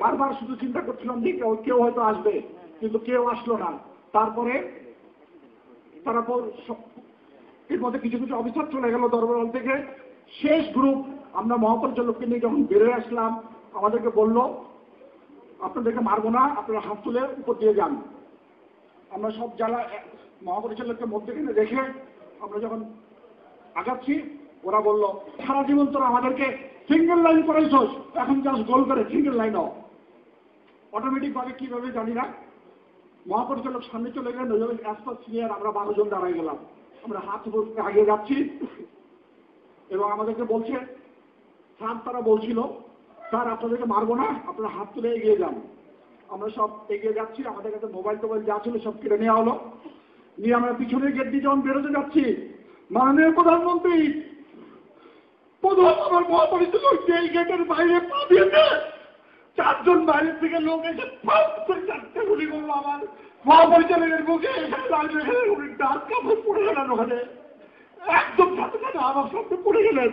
বারবার শুধু চিন্তা করছিলাম যে কেউ হয়তো আসবে, কিন্তু কেউ আসলো না। তারপরে তারা এর মধ্যে কিছু কিছু অফিসার চলে গেল দরবার হল থেকে। শেষ গ্রুপ আমরা মহাপরিচালককে নিয়ে যখন বেরোয় আসলাম, আমাদেরকে বলল আপনাদেরকে মারবো না, আপনারা হাত তুলে উপর দিয়ে যান। আমরা সব জ্বালা মহাপরিচালককে মধ্যেখানে রেখে আমরা যখন আগাচ্ছি, ওরা বলল সারা জীবন তোরা আমাদেরকে সিঙ্গেল লাইন করাইছস, এখন জাস্ট গোল করে সিঙ্গেল লাইন অটোমেটিক ভাবে কিভাবে জানি না মহাপরিচালক সামনে চলে গেলেন। ওইভাবে অ্যাসপাস সিনিয়র আমরা 12 জন দাঁড়াই গেলাম। আমরা হাত উপর আগে যাচ্ছি এবং আমাদেরকে বলছে স্যার, তারা বলছিল স্যার আপনাদেরকে মারবো না, আপনারা হাত তুলে এগিয়ে যান। আমরা সব এগিয়ে যাচ্ছি, আমাদের কাছে মোবাইল টোবাইল যা ছিল সব কেড়ে নেওয়া হলো। নিয়ে আমরা পিছনের গেট দিয়ে যখন বেরোতে যাচ্ছি, মাননীয় প্রধানমন্ত্রী প্রথম আমার মহাপরিচালক এই গেটের বাইরে পা দিয়েছে, 4 জন বাইরের থেকে লোক এসে 4টে গুলি করলো আমার মহাপরিচালকের মুখে। ডাক কাপড় পড়ে গেলেন ওখানে, একদম সাথে সাথে আমার সামনে পড়ে গেলেন।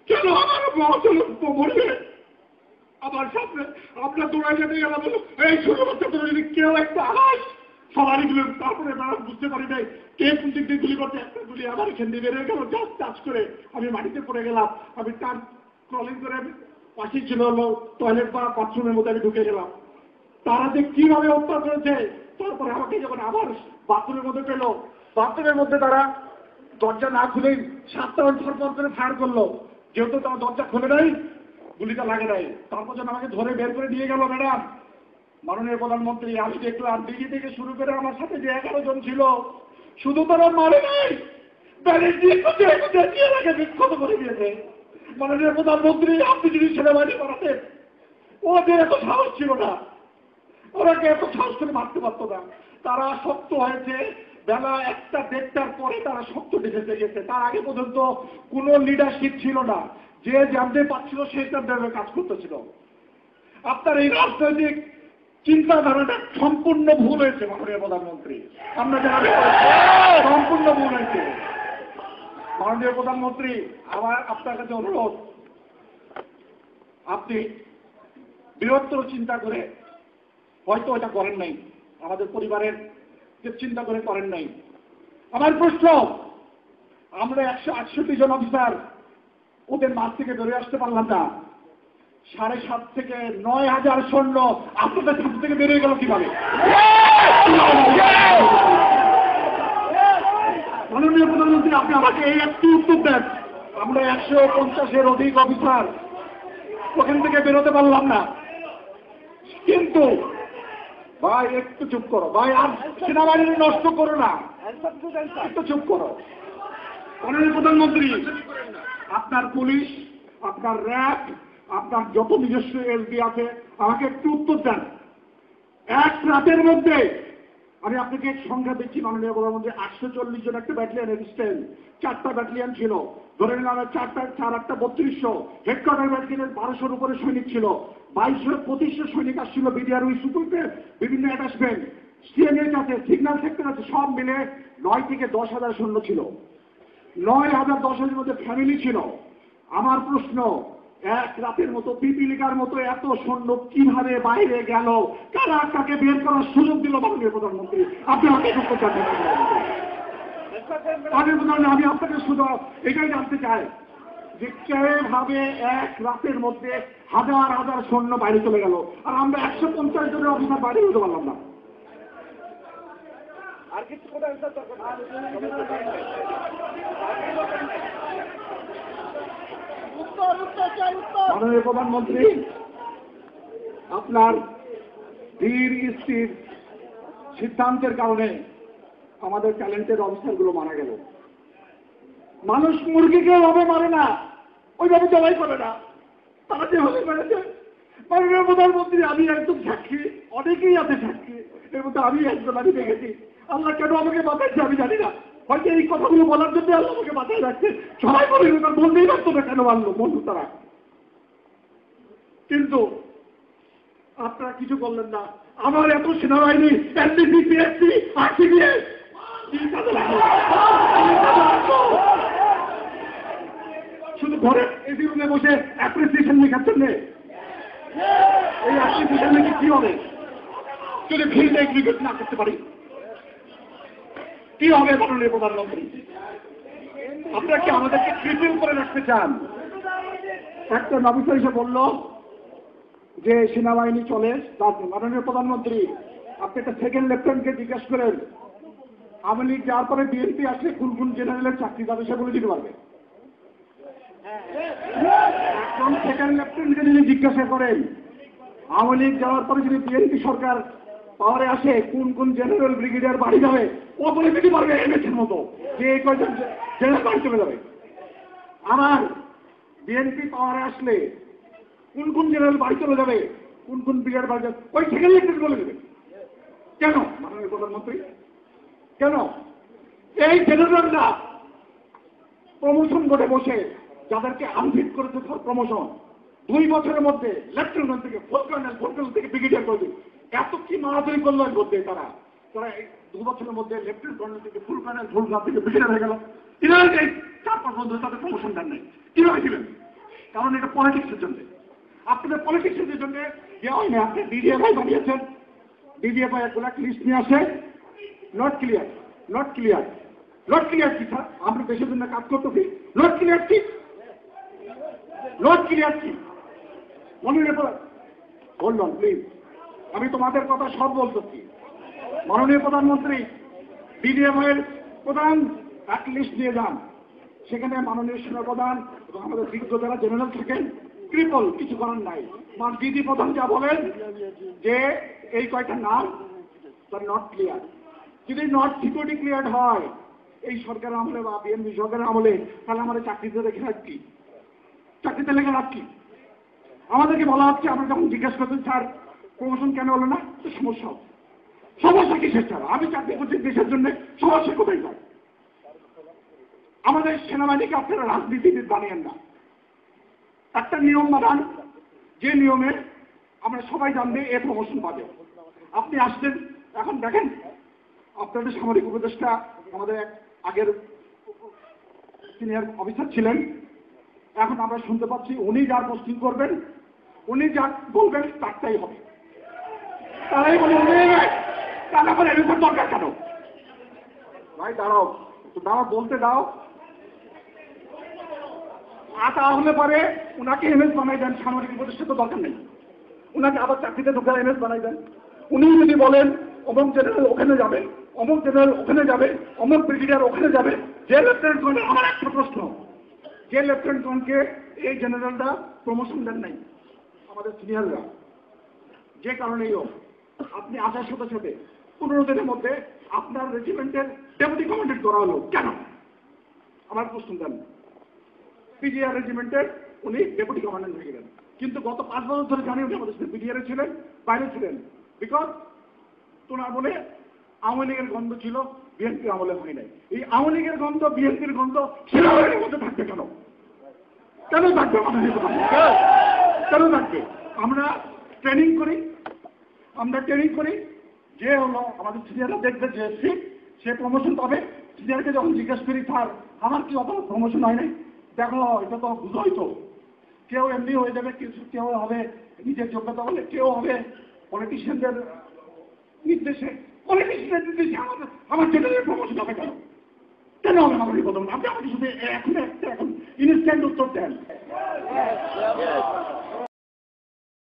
কেন আমার মহাপরিচালক মরবে আমার সামনে? আমরা দৌড়াই যেতে গেলাম, এই ছোট বাচ্চা তোরা যদি কেউ একটা আস সবারই গুলো। তারপরে তারা বুঝতে পারি নাই কে কোন দিক দিয়ে গুলি করতে। একটা গুলি আমার এখান দিয়ে বেরিয়ে গেল, চাষ করে আমি মাটিতে পড়ে গেলাম। আমি তার ক্রলিং করে পাশেই ছিল হলো টয়লেট বা বাথরুমের মধ্যে আমি ঢুকে গেলাম। তারা যে কিভাবে হত্যা করেছে, তারপরে আমাকে যখন আবার বাথরুমের মধ্যে পেল, বাথরুমের মধ্যে তারা দরজা না খুলেই 7টা ফরফর করে ফায়ার করলো। যেহেতু তারা দরজা খুলে নাই, গুলিটা লাগে নাই। তারপর যেন আমাকে ধরে বের করে নিয়ে গেল। ম্যাডাম, মাননীয় প্রধানমন্ত্রী, আমি দেখলাম দিঘি থেকে শুরু করে আমার সাথে যে 11 জন ছিল, শুধু তারা মারে নাই, ব্যারেজ দিয়ে বিক্ষত করে দিয়েছে। মাননীয় প্রধানমন্ত্রী, আপনি যদি সেনাবাহিনী করাতেন, ওদের এত সাহস ছিল না, ওরাকে এত সাহস করে মারতে পারতো না। তারা শক্ত হয়েছে বেলা 1টা-1:30টার পরে তারা শক্ত ডিফেন্সে গেছে। তার আগে পর্যন্ত কোনো লিডারশিপ ছিল না, যে জানতে পারছিল সে তার কাজ করতেছিল। আপনার এই রাজনৈতিক চিন্তাধারাটা সম্পূর্ণ ভুল হয়েছে মাননীয় প্রধানমন্ত্রী, আমরা জানাতে সম্পূর্ণ ভুল হয়েছে। মাননীয় প্রধানমন্ত্রী, আমার আপনার কাছে অনুরোধ, আপনি বৃহত্তর চিন্তা করে হয়তো এটা করেন নাই, আমাদের পরিবারের যে চিন্তা করে করেন নাই। আমার প্রশ্ন, আমরা 168 জন অফিসার ওদের মাঠ থেকে বেরিয়ে আসতে পারলাম না, 7.5 থেকে 9,000 সৈন্য আপনাদের ছাদ থেকে বেরিয়ে গেল কিভাবে? মাননীয় প্রধানমন্ত্রী, আপনি আমাকে এই একটি উত্তর দেন। আমরা 150-এর অধিক অফিসার ওখান থেকে বেরোতে পারলাম না। কিন্তু ভাই একটু চুপ করো ভাই, আর সেনাবাহিনী নষ্ট করো না, একটু চুপ করো। মাননীয় প্রধানমন্ত্রী, আপনার পুলিশ, আপনার র্যাব, আপনার যত নিজস্ব এসডি আছে, আমাকে একটু উত্তর দেন। এক রাতের মধ্যে আমি আপনাকে সংখ্যা দিচ্ছি মাননীয় প্রধানমন্ত্রী, 840 জন একটা ব্যাটালিয়ান রেজিস্ট্যান্ট, 4টা ব্যাটালিয়ান ছিল, ধরে নিলাম 4-8 3200, হেডকোয়ার্টার ব্যাটালিয়নের 1200-র উপরে সৈনিক ছিল, 2200-2500 সৈনিক আসছিল, বিডিআর সুপুরতে বিভিন্ন অ্যাটাচমেন্ট, সিএনএইচ আছে, সিগন্যাল সেক্টর আছে, সব মিলে 9 থেকে 10,000 সৈন্য ছিল। 9,000-10,000-এর মধ্যে ফ্যামিলি ছিল। আমার প্রশ্ন, এক রাতের মতো পিপিলিকার মতো এত সৈন্য কিভাবে বাইরে গেল? কারা কাকে বের করার সুযোগ দিল? মাননীয় প্রধানমন্ত্রী, আপনি আমাকে উত্তর জানতে চান। আমি আপনাকে শুধু এটাই জানতে চাই যে কিভাবে এক রাতের মধ্যে হাজার হাজার সৈন্য বাইরে চলে গেল, আর আমরা 150 জনের অফিসার বাইরে হতে পারলাম না। আর কিছু মাননীয় প্রধানমন্ত্রী, আপনার ধীর স্থির সিদ্ধান্তের কারণে আমাদের ট্যালেন্টেড অফিসারগুলো মারা গেল। মানুষ মুরগিকে ওভাবে মারে না, ওইভাবে জবাই করে না, তারা যেভাবে মেরেছে। মাননীয় প্রধানমন্ত্রী, আমি একদম সাক্ষী, অনেকেই আছে সাক্ষী, এর মধ্যে আমি একজন, আমি দেখেছি। আল্লাহ কেন আমাকে বাঁচাইছে আমি জানি না, হয়তো এই কথাগুলো বলার জন্য আল্লাহ আমাকে বাঁচাই রাখছে। সবাই বলে বলতেই পারতো না কেন মানলো বন্ধু তারা, কিন্তু আপনারা কিছু বললেন না। আমার এত সেনাবাহিনী, এনডিসি, পিএসসি, আরসিবিএস শুধু ঘরে এসি রুমে বসে অ্যাপ্রিসিয়েশন লেখার জন্য এই অ্যাপ্লিকেশনে কি হবে যদি ফিল্ড এক্সিকিউট না করতে পারি? কি হবে মাননীয় প্রধানমন্ত্রী? আপনারা কি আমাদেরকে ট্রিপিল করে রাখতে চান? একটা অফিসার এসে বলল যে সেনাবাহিনী চলে, মাননীয় প্রধানমন্ত্রী আপনি একটা সেকেন্ড লেফটেন্যান্টকে জিজ্ঞাসা করেন আওয়ামী লীগ যাওয়ার পরে বিএনপি আসলে কোন কোন জেনারেলের চাকরি যাবে সেগুলো দিতে পারবে। একজন সেকেন্ড লেফটেন্যান্টকে যদি জিজ্ঞাসা করেন আওয়ামী লীগ যাওয়ার পরে যদি বিএনপি সরকার পাওয়ারে আসে কোন কোন জেনারেল ব্রিগেডিয়ার বাড়ি যাবে, ও বলে দিতে পারবে এমএসের মতো যে এই কয়জন জেনারেল বাড়ি চলে যাবে। আমার বিএনপি পাওয়ারে আসলে কোন কোন জেনারেল বাড়ি চলে যাবে, কোন কোন ব্রিগেডিয়ার বাড়ি যাবে, ওই সেকেন্ড লেফটেন্যান্ট বলে দেবে। কেন মাননীয় প্রধানমন্ত্রী? কেন এই জেনারেলরা প্রমোশন করে বসে যাদেরকে আনফিট করেছে প্রমোশন 2 বছরের মধ্যে লেফটেন্যান্ট থেকে ফুল কর্নেল থেকে ব্রিগেডিয়ার করে দিল। এত কি মারামারি করলো করতে তারা তারা এই 2 বছরের মধ্যে লেফটেন্যান্ট কর্নেল থেকে ফুল কর্নেল থেকে ব্রিগেডিয়ার হয়ে গেল। কিভাবে এই 4-5 বছর তাদের প্রমোশন দেন নাই? কিভাবে দিবেন? কারণ এটা পলিটিক্সের জন্য। আপনাদের পলিটিক্সের জন্য দেওয়া হয়নি। আপনি ডিডিএফআই বানিয়েছেন, ডিডিএফআই একটা লিস্ট নিয়ে আসে, not clear not clear not clear কি স্যার? আমরা দেশের জন্য কাজ করতেছি, নট ক্লিয়ার কি? নট ক্লিয়ার কি? মাননীয় হোল্ড অন প্লিজ, আমি তোমাদের কথা সব বলতেছি। মাননীয় প্রধানমন্ত্রী ডিডিএফআই এর প্রধান এক লিস্ট নিয়ে যান, সেখানে মাননীয় সেনাপ্রধান এবং আমাদের বিজ্ঞ যারা জেনারেল থাকেন ট্রিপল, কিছু করার নাই। ডিডি প্রধান যা বলেন যে এই কয়টা নাম তার নট ক্লিয়ার। যদি নট সিকিউরিটি ক্লিয়ার হয় এই সরকারের আমলে বা বিএনপি সরকারের আমলে, তাহলে আমাদের চাকরিতে রেখে লাভ কি? চাকরিতে লেগে লাভ কি? আমাদেরকে বলা হচ্ছে, আমরা যখন জিজ্ঞাসা করছেন স্যার প্রমোশন কেন হলো না, তো সমস্যা হবে। সমস্যা কিসের ছাড়া? আমি চাকরি করছি দেশের জন্য, সমস্যা কোথায় যায়? আমাদের সেনাবাহিনীকে আপনারা রাজনীতিবিদ বানিয়েন না, একটা নিয়ম বানান যে নিয়মে আমরা সবাই জানবে এ প্রমোশন পাবে। আপনি আসছেন, এখন দেখেন আপনাদের সামরিক উপদেষ্টা আমাদের এক আগের সিনিয়র অফিসার ছিলেন, এখন আমরা শুনতে পাচ্ছি উনি যার পোস্টিং করবেন, উনি যা বলবেন তারটাই হবে। তারাই বলে তাহলে আমার এরকম দরকার কেন? ভাই দাঁড়াও, দাঁড়াও, বলতে দাও। তাহলে পরে ওনাকে এমএস বানাই দেন, সামরিক উপদেষ্টা তো দরকার নেই, ওনাকে আবার চাকরিতে ঢোকা এমএস বানাই দেন। উনি যদি বলেন অমুক জেনারেল ওখানে যাবে, অমুক জেনারেল ওখানে যাবে, অমুক ব্রিগেডিয়ার ওখানে যাবে, যে লেফটেন্যান্ট, আমার একটা প্রশ্ন, যে লেফটেন্যান্টকে এই জেনারেলরা প্রমোশন দেন নাই আমাদের সিনিয়ররা, যে কারণেই হোক, আপনি আসার সাথে সাথে 15 দিনের মধ্যে আপনার রেজিমেন্টের ডেপুটি কমান্ডেন্ট করা হলো কেন? আমার প্রশ্ন দেন। পিজিআর রেজিমেন্টের উনি ডেপুটি কমান্ডেন্ট হয়ে গেলেন, কিন্তু গত 5 বছর ধরে জানি উনি আমাদের সাথে পিজিআরে ছিলেন, বাইরে ছিলেন, বিকজ তোনা বলে আওয়ামী লীগের গন্ধ ছিল, বিএনপি আমলে হয় নাই। এই আওয়ামী লীগের গন্ধ বিএনপির গন্ধ সেনাবাহিনীর মধ্যে থাকবে কেন? কেন থাকবে? কেন থাকবে? আমরা ট্রেনিং করি, যে হলো আমাদের সিনিয়ররা দেখবে যে ঠিক সে প্রমোশন পাবে। সিনিয়রকে যখন জিজ্ঞেস করি স্যার আমার কি অত প্রমোশন হয় নাই, দেখো এটা তো বুঝোই তো, কেউ এমনি হয়ে যাবে, কেউ হবে নিজের যোগ্যতা বলে, কেউ হবে পলিটিশিয়ানদের নির্দেশে। পলিটিশিয়ানদের নির্দেশে আমার জেনারেল প্রমোশন হবে কেন? কেন হবে মাননীয় প্রধানমন্ত্রী? আপনি আমাকে শুধু এখন ইনস্ট্যান্ট উত্তর দেন।